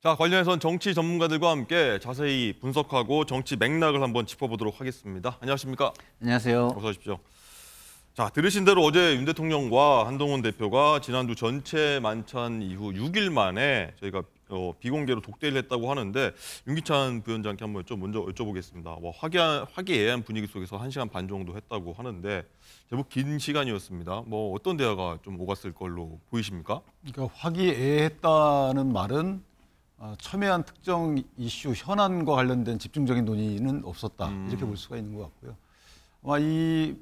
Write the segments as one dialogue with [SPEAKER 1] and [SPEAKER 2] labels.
[SPEAKER 1] 자, 관련해서는 정치 전문가들과 함께 자세히 분석하고 정치 맥락을 한번 짚어보도록 하겠습니다. 안녕하십니까?
[SPEAKER 2] 안녕하세요.
[SPEAKER 1] 어서 오십시오. 자, 들으신 대로 어제 윤 대통령과 한동훈 대표가 지난주 전체 만찬 이후 6일 만에 저희가 비공개로 독대를 했다고 하는데 윤기찬 부위원장께 한번 먼저 여쭤보겠습니다. 화기애애한 분위기 속에서 1시간 반 정도 했다고 하는데 제법 긴 시간이었습니다. 어떤 대화가 좀 오갔을 걸로 보이십니까?
[SPEAKER 3] 그러니까 화기애애했다는 말은 첨예한 특정 이슈 현안과 관련된 집중적인 논의는 없었다 이렇게 볼 수가 있는 것 같고요. 아마 이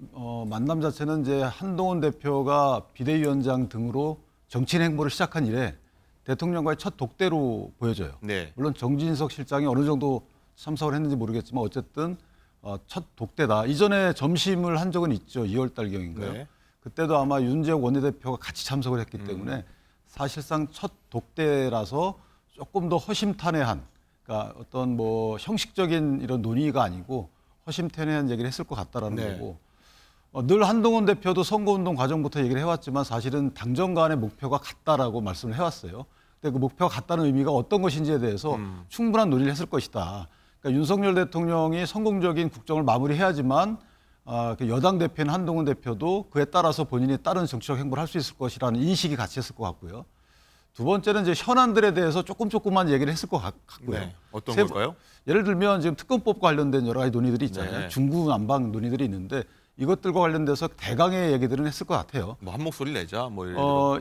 [SPEAKER 3] 만남 자체는 이제 한동훈 대표가 비대위원장 등으로 정치인 행보를 시작한 이래 대통령과의 첫 독대로 보여져요.
[SPEAKER 1] 네.
[SPEAKER 3] 물론 정진석 실장이 어느 정도 참석을 했는지 모르겠지만 어쨌든 첫 독대다. 이전에 점심을 한 적은 있죠. 2월 달경인가요? 네. 그때도 아마 윤재욱 원내대표가 같이 참석을 했기 때문에 사실상 첫 독대라서 조금 더 허심탄회한, 그러니까 어떤 형식적인 이런 논의가 아니고 허심탄회한 얘기를 했을 것 같다라는 거고, 늘 한동훈 대표도 선거운동 과정부터 얘기를 해왔지만 사실은 당정 간의 목표가 같다라고 말씀을 해왔어요. 근데 그 목표가 같다는 의미가 어떤 것인지에 대해서 충분한 논의를 했을 것이다. 그러니까 윤석열 대통령이 성공적인 국정을 마무리해야지만 여당 대표인 한동훈 대표도 그에 따라서 본인이 다른 정치적 행보를 할 수 있을 것이라는 인식이 같이 했을 것 같고요. 두 번째는 이제 현안들에 대해서 조금만 얘기를 했을 것 같고요.
[SPEAKER 1] 네. 어떤 걸까요?
[SPEAKER 3] 예를 들면 지금 특검법과 관련된 여러 가지 논의들이 있잖아요.
[SPEAKER 1] 네.
[SPEAKER 3] 중구난방 논의들이 있는데 이것들과 관련돼서 대강의 얘기들은 했을 것 같아요.
[SPEAKER 1] 한 목소리 내자,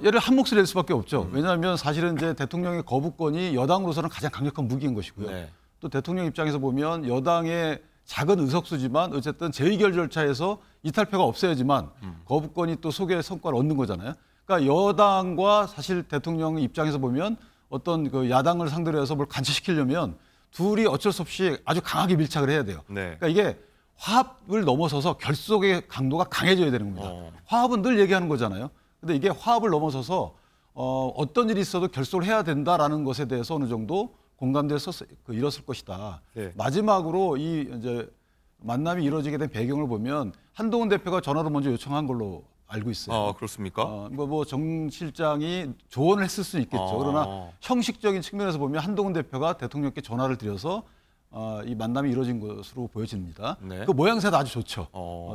[SPEAKER 3] 예를 한 목소리 낼 수밖에 없죠. 왜냐하면 사실은 이제 대통령의 거부권이 여당으로서는 가장 강력한 무기인 것이고요.
[SPEAKER 1] 네.
[SPEAKER 3] 또 대통령 입장에서 보면 여당의 작은 의석수지만 어쨌든 재의결 절차에서 이탈표가 없어야지만 거부권이 또 소결의 성과를 얻는 거잖아요. 그러니까 여당과 사실 대통령 입장에서 보면 어떤 그 야당을 상대로 해서 뭘 간취시키려면 둘이 어쩔 수 없이 아주 강하게 밀착을 해야 돼요.
[SPEAKER 1] 네.
[SPEAKER 3] 그러니까 이게 화합을 넘어서서 결속의 강도가 강해져야 되는 겁니다. 화합은 늘 얘기하는 거잖아요. 근데 이게 화합을 넘어서서 어떤 일이 있어도 결속을 해야 된다라는 것에 대해서 어느 정도 공감대에서 이뤘을 것이다. 네. 마지막으로 이 이제 만남이 이루어지게 된 배경을 보면 한동훈 대표가 전화로 먼저 요청한 걸로 알고 있어요.
[SPEAKER 1] 그렇습니까?
[SPEAKER 3] 정 실장이 조언을 했을 수는 있겠죠. 그러나 형식적인 측면에서 보면 한동훈 대표가 대통령께 전화를 드려서 이 만남이 이루어진 것으로 보여집니다.
[SPEAKER 1] 네.
[SPEAKER 3] 그 모양새도 아주 좋죠.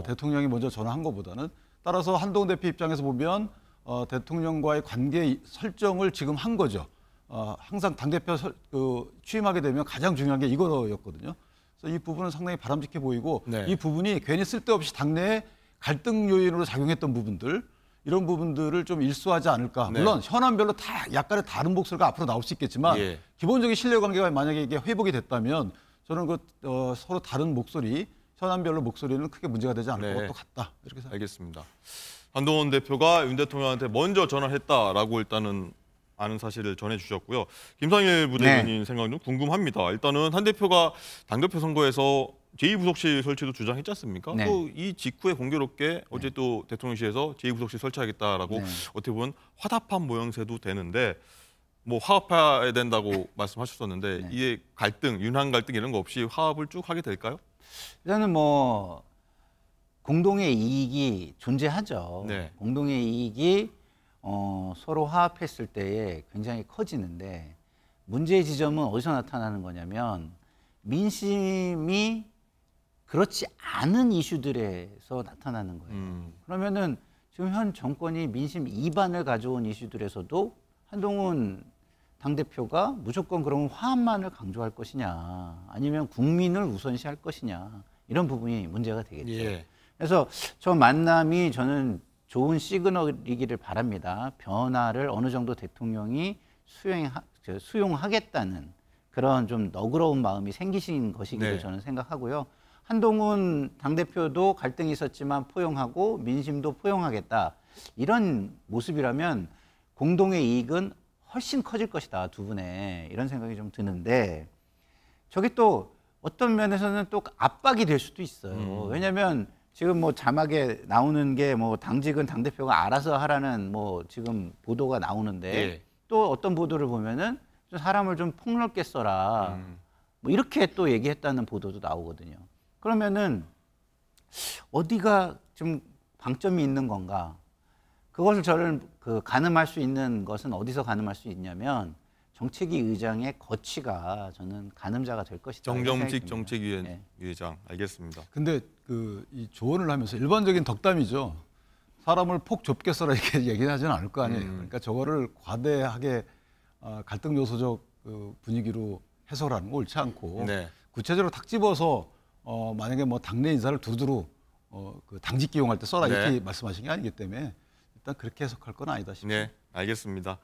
[SPEAKER 3] 대통령이 먼저 전화한 것보다는. 따라서 한동훈 대표 입장에서 보면 대통령과의 관계 설정을 지금 한 거죠. 항상 당대표 취임하게 되면 가장 중요한 게 이거였거든요. 그래서 이 부분은 상당히 바람직해 보이고 네. 이 부분이 괜히 쓸데없이 당내에 갈등 요인으로 작용했던 부분들, 이런 부분들을 좀 일소하지 않을까.
[SPEAKER 1] 네.
[SPEAKER 3] 물론 현안별로 다 약간의 다른 목소리가 앞으로 나올 수 있겠지만 기본적인 신뢰관계가 만약에 이게 회복이 됐다면 저는 서로 다른 목소리, 현안별로 목소리는 크게 문제가 되지 않을 것도 같다. 이렇게 생각합니다.
[SPEAKER 1] 알겠습니다. 한동훈 대표가 윤 대통령한테 먼저 전화를 했다라고 일단은 아는 사실을 전해주셨고요. 김상일 부대변인 생각 좀 궁금합니다. 일단은 한 대표가 당대표 선거에서 제2부속실 설치도 주장했지 않습니까?
[SPEAKER 2] 네.
[SPEAKER 1] 또 이 직후에 공교롭게 어제 또 대통령실에서 제2부속실 설치하겠다라고 어떻게 보면 화답한 모양새도 되는데 화합해야 된다고 말씀하셨었는데 이게 갈등, 윤한 갈등 이런 거 없이 화합을 쭉 하게 될까요?
[SPEAKER 2] 일단은 공동의 이익이 존재하죠.
[SPEAKER 1] 네.
[SPEAKER 2] 공동의 이익이 서로 화합했을 때에 굉장히 커지는데 문제의 지점은 어디서 나타나는 거냐면 민심이 그렇지 않은 이슈들에서 나타나는 거예요. 그러면은 지금 현 정권이 민심 이반을 가져온 이슈들에서도 한동훈 당대표가 무조건 그러면 화합만을 강조할 것이냐 아니면 국민을 우선시할 것이냐 이런 부분이 문제가 되겠죠. 그래서 저 만남이 저는 좋은 시그널이기를 바랍니다. 변화를 어느 정도 대통령이 수용하겠다는 그런 좀 너그러운 마음이 생기신 것이기를 저는 생각하고요. 한동훈 당대표도 갈등이 있었지만 포용하고 민심도 포용하겠다. 이런 모습이라면 공동의 이익은 훨씬 커질 것이다. 두 분의 이런 생각이 좀 드는데 저게 또 어떤 면에서는 또 압박이 될 수도 있어요. 왜냐하면 지금 자막에 나오는 게 당직은 당대표가 알아서 하라는 지금 보도가 나오는데 또 어떤 보도를 보면은 좀 사람을 좀 폭넓게 써라. 이렇게 또 얘기했다는 보도도 나오거든요. 그러면은 어디가 좀 방점이 있는 건가? 그것을 저는 가늠할 수 있는 것은 어디서 가늠할 수 있냐면 정책위 의장의 거취가 저는 가늠자가 될 것이다.
[SPEAKER 1] 정점식 정책위원장 알겠습니다.
[SPEAKER 3] 근데 이 조언을 하면서 일반적인 덕담이죠. 사람을 폭 좁게 써라 이렇게 얘기하지는 않을 거 아니에요. 그러니까 저거를 과대하게 갈등 요소적 분위기로 해석하는 거 옳지 않고
[SPEAKER 1] 네.
[SPEAKER 3] 구체적으로 탁 집어서 만약에 뭐 당내 인사를 두루두루 그 당직 기용할 때 써라
[SPEAKER 1] 네.
[SPEAKER 3] 이렇게 말씀하신 게 아니기 때문에 일단 그렇게 해석할 건 아니다 싶습니다.
[SPEAKER 1] 네, 알겠습니다.